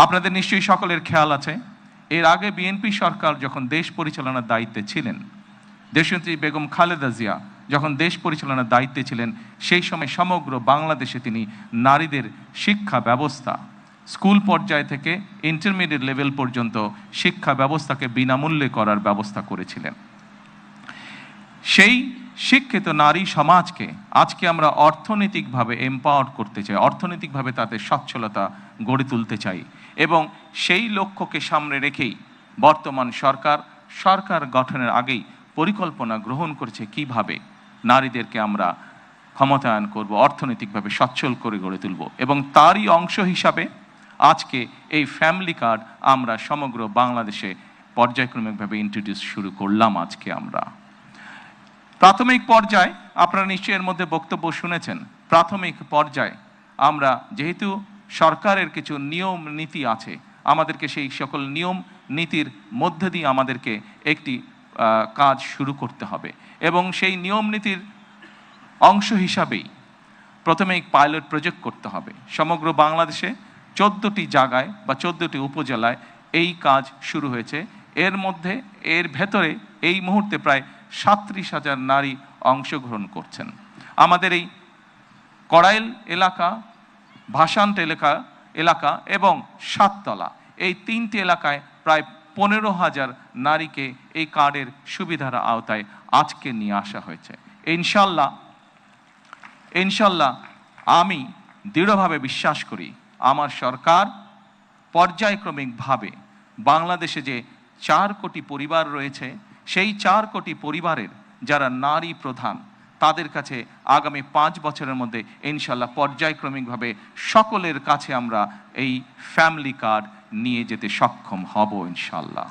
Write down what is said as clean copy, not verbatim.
আপনাদের নিশ্চয়ই সকলের খেয়াল আছে, এর আগে বিএনপি সরকার যখন দেশ পরিচালনার দায়িত্বে ছিলেন, দেশনেত্রী বেগম খালেদা জিয়া যখন দেশ পরিচালনার দায়িত্বে ছিলেন, সেই সময় সমগ্র বাংলাদেশে তিনি নারীদের শিক্ষা ব্যবস্থা, স্কুল পর্যায় থেকে ইন্টারমিডিয়েট লেভেল পর্যন্ত শিক্ষা ব্যবস্থাকে বিনামূল্যে করার ব্যবস্থা করেছিলেন। সেই শিক্ষিত নারী সমাজকে আজকে আমরা অর্থনৈতিকভাবে এম্পাওয়ার করতে চাই, অর্থনৈতিকভাবে তাদের সচ্ছলতা গড়ে তুলতে চাই, এবং সেই লক্ষ্যকে সামনে রেখেই বর্তমান সরকার গঠনের আগেই পরিকল্পনা গ্রহণ করেছে কিভাবে নারীদেরকে আমরা ক্ষমতায়ন করব, অর্থনৈতিকভাবে সচ্ছল করে গড়ে তুলব। এবং তারই অংশ হিসাবে আজকে এই ফ্যামিলি কার্ড আমরা সমগ্র বাংলাদেশে পর্যায়ক্রমিকভাবে ইন্ট্রোডিউস শুরু করলাম। আজকে আমরা প্রাথমিক পর্যায়ে, আপনারা নিশ্চয়ই এর মধ্যে বক্তব্য শুনেছেন, প্রাথমিক পর্যায়ে আমরা যেহেতু সরকারের কিছু নিয়ম নীতি আছে, আমাদেরকে সেই সকল নিয়ম নীতির মধ্যে দিয়ে আমাদেরকে একটি কাজ শুরু করতে হবে, এবং সেই নিয়ম নীতির অংশ হিসাবেই প্রথমে পাইলট প্রজেক্ট করতে হবে। সমগ্র বাংলাদেশে 14টি জায়গায় বা 14টি উপজেলায় এই কাজ শুরু হয়েছে। এর ভেতরে এই মুহূর্তে প্রায় 37,000 নারী অংশগ্রহণ করছেন। আমাদের এই কড়াইল এলাকা, ভাসান্ট এলাকা এবং সাততলা, এই 3টি এলাকায় প্রায় 15,000 নারীকে এই কার্ডের সুবিধার আওতায় আজকে নিয়ে আসা হয়েছে। ইনশাল্লাহ আমি দৃঢ়ভাবে বিশ্বাস করি আমার সরকার পর্যায়ক্রমিকভাবে বাংলাদেশে যে 4 কোটি পরিবার রয়েছে, সেই 4 কোটি পরিবারের যারা নারী প্রধান, তাদের কাছে আগামী 5 বছরের মধ্যে ইনশাল্লাহ পর্যায়ক্রমিকভাবে সকলের কাছে আমরা এই ফ্যামিলি কার্ড নিয়ে যেতে সক্ষম হব ইনশাল্লাহ।